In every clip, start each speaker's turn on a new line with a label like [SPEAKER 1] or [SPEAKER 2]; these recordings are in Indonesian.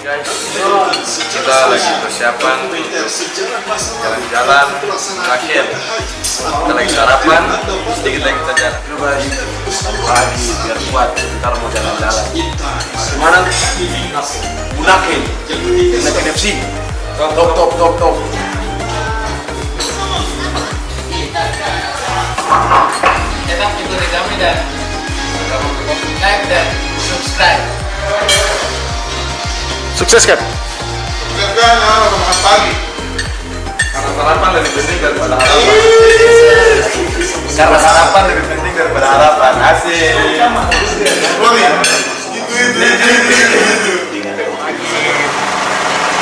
[SPEAKER 1] guys, kita lagi persiapan jalan-jalan Bunaken. Kita lagi sarapan, sedikit lagi kita jalan pagi biar kuat. Ntar mau jalan-jalan. Gimana? Bunaken, Bunaken FC. Top.
[SPEAKER 2] Tetap ikuti kami dan like dan subscribe.
[SPEAKER 1] Sukses kan?
[SPEAKER 3] Makan pagi.
[SPEAKER 1] Karena sarapan lebih penting daripada harapan. Karena sarapan lebih penting daripada harapan. Asik.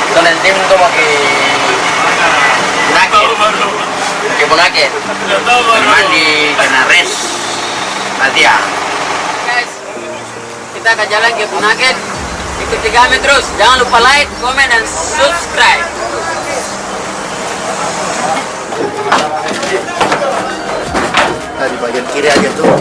[SPEAKER 2] Itu nanti untuk Bunaken. Mandi kena res latihan. Guys, kita akan jalan ke Bunaken. Ikuti kami terus. Jangan lupa like, komen, dan subscribe.
[SPEAKER 3] Di bagian kiri aja tuh.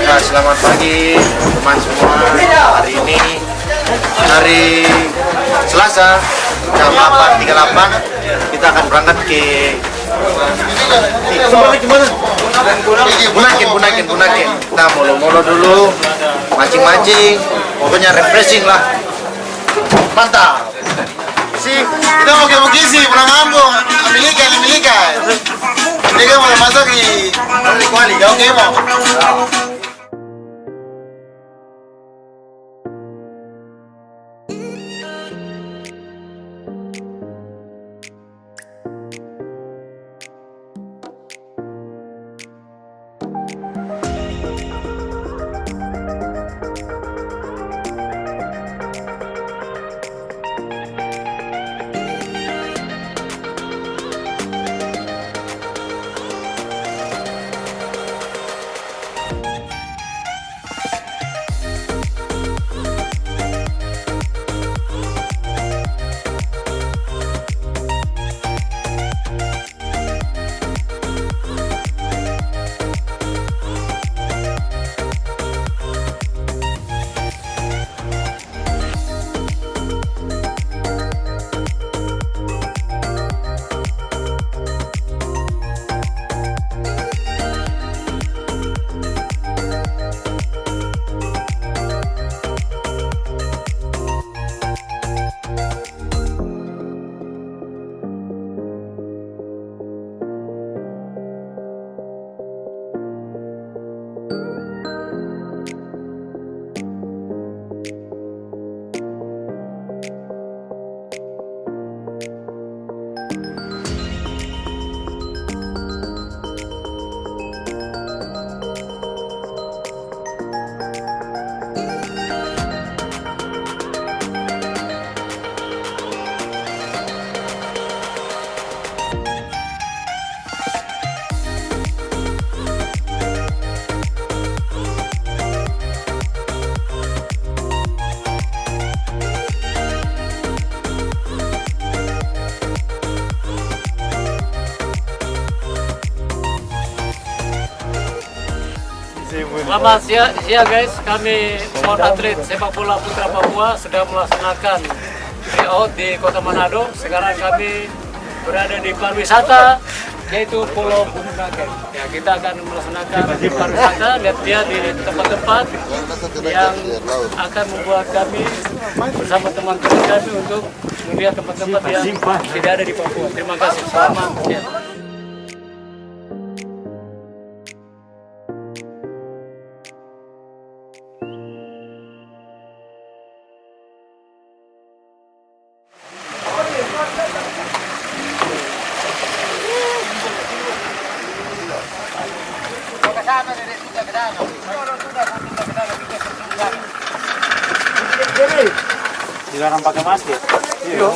[SPEAKER 1] Nah, selamat pagi teman semua. Hari ini hari Selasa jam 8.38 kita akan berangkat ke Bunaken. Kita molo-molo dulu, mancing-mancing, pokoknya refreshing lah. Mantap.
[SPEAKER 3] Kita mau ke Bugisi, pulang kampung, ambil ikan. Ini kan mau masuk di kuali, jauh ke mau.
[SPEAKER 4] Selamat siang guys, kami squad atlet sepak bola Putra Papua sedang melaksanakan tryout di Kota Manado. Sekarang kami berada di pariwisata yaitu Pulau Bunaken. Ya, kita akan melaksanakan pariwisata, lihat-lihat di tempat-tempat yang akan membuat kami bersama teman-teman kami untuk melihat tempat-tempat yang tidak ada di Papua. Terima kasih, selamat siang. Dilarang pakai masker. Iya.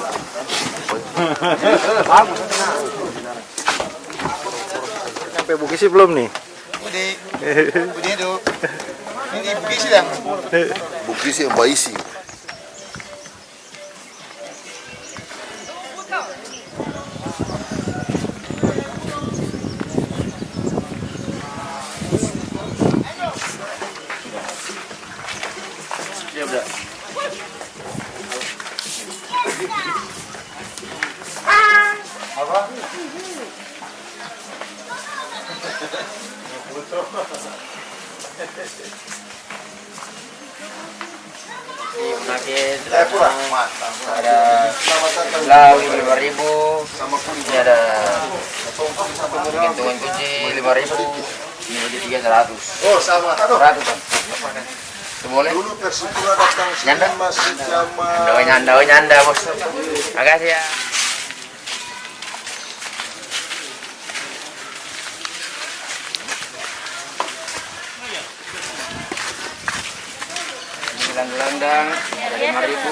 [SPEAKER 5] Sampai Bugisi belum nih?
[SPEAKER 3] Udah. Udah itu. Ini Bugisi yang.
[SPEAKER 5] Bugisi yang baisi.
[SPEAKER 2] Ya udah.
[SPEAKER 3] Apa?
[SPEAKER 2] Di Bunaken
[SPEAKER 3] Putra. Mantap.
[SPEAKER 2] ada
[SPEAKER 3] Selamat datang.
[SPEAKER 2] lauk 5.000.
[SPEAKER 3] Sama kuning.
[SPEAKER 2] Ini ada hitungan kucing 5.000. Ini bagi 300.
[SPEAKER 3] Oh, sama. Aduh.
[SPEAKER 2] 100 kan? Itu boleh?
[SPEAKER 3] Dulu Persipura datang sini
[SPEAKER 2] Nyanda?
[SPEAKER 3] masih zaman.
[SPEAKER 2] Nyanda bos. Makasih ya. Gelandang ada 5.000,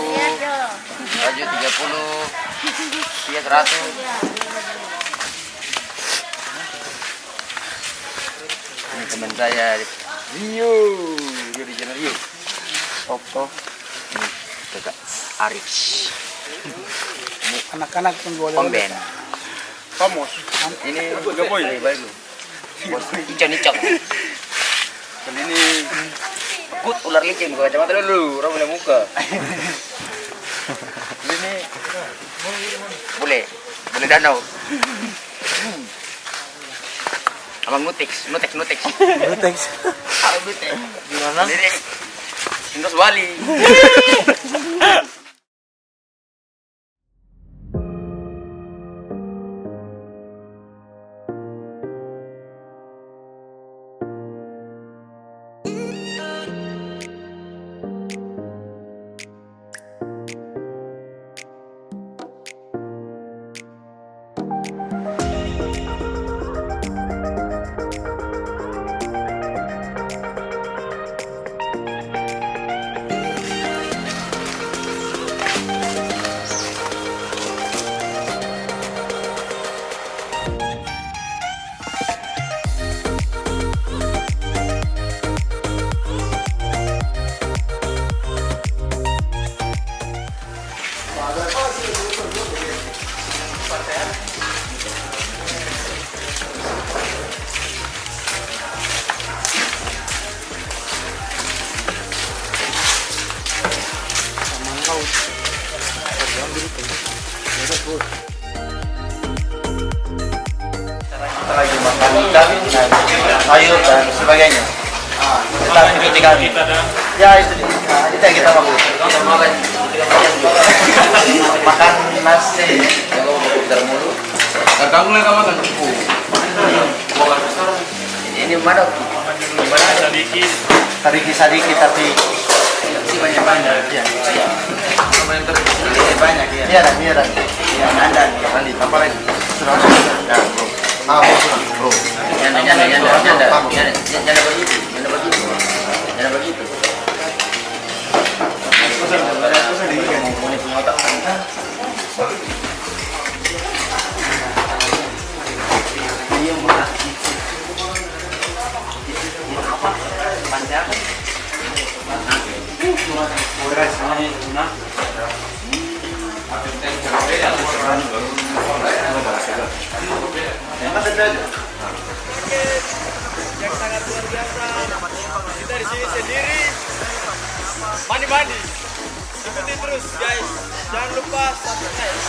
[SPEAKER 2] baju 30, dia 100. Ini teman saya, Rio di channel Rio. Toto, ini kakak Arif. Ini
[SPEAKER 4] Anak-anak yang boleh.
[SPEAKER 2] Om Ben.
[SPEAKER 3] Vamos.
[SPEAKER 2] Ini baik lu. Bos icon. Dan ini Takut ular licin buka kacamata dulu, orang boleh muka. Ini boleh danau. Abang nuteks.
[SPEAKER 5] Nuteks.
[SPEAKER 2] Abang nuteks.
[SPEAKER 5] Gimana?
[SPEAKER 2] Ini Indos Bali.
[SPEAKER 3] Kita lagi makan ikan, sayur dan sebagainya. Tetap ikuti kami. Ya itu yang kita makan.
[SPEAKER 2] Kita makan 3 macam juga.
[SPEAKER 3] Makan nasi.
[SPEAKER 2] Jago putar mulu.
[SPEAKER 1] Kadang mulai kamu makan cukup.
[SPEAKER 2] Ini mana?
[SPEAKER 3] Sedikit tapi
[SPEAKER 2] Si banyak.
[SPEAKER 3] ya.
[SPEAKER 2] Ini banyak ya.
[SPEAKER 3] Iya dan.
[SPEAKER 2] Ya, Anda
[SPEAKER 3] Nanti tambah lagi. Sudah. Ya, bro. Ah, bro.
[SPEAKER 2] Nyanda begitu.
[SPEAKER 4] Yang sangat luar biasa. Kita di sini sendiri. Mandi. Ikuti terus guys. Jangan lupa subscribe.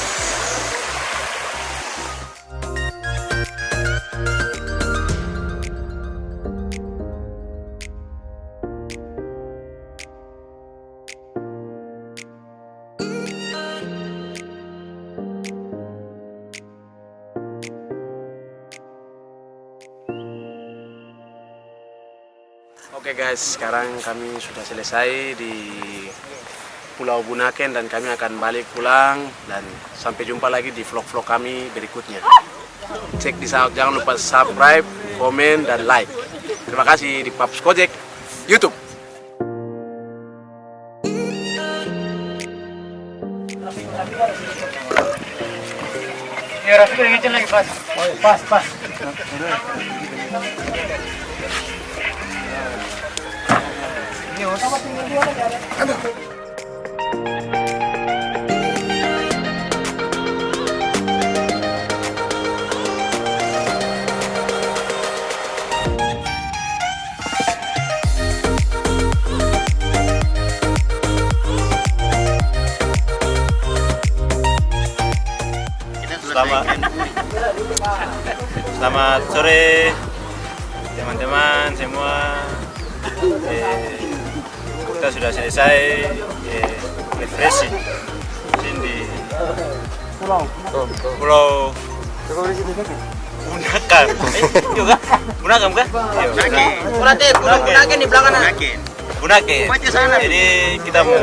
[SPEAKER 6] Oke guys, sekarang kami sudah selesai di Pulau Bunaken dan kami akan balik pulang dan sampai jumpa lagi di vlog-vlog kami berikutnya. Cek di sana, jangan lupa subscribe, komen, dan like. Terima kasih di Paps Kojek YouTube.
[SPEAKER 4] Ya, Rafi ngecen lagi pas. Pas.
[SPEAKER 1] Selamat sore teman-teman semua. Kita sudah selesai refreshing di Pulau Bunaken. Yoka? Bunaken bukan?
[SPEAKER 2] Bunaken di belakang.
[SPEAKER 1] Bunaken. Jadi kita mau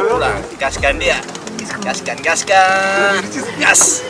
[SPEAKER 1] pulang. Gaskan dia. Gaskan. Gas.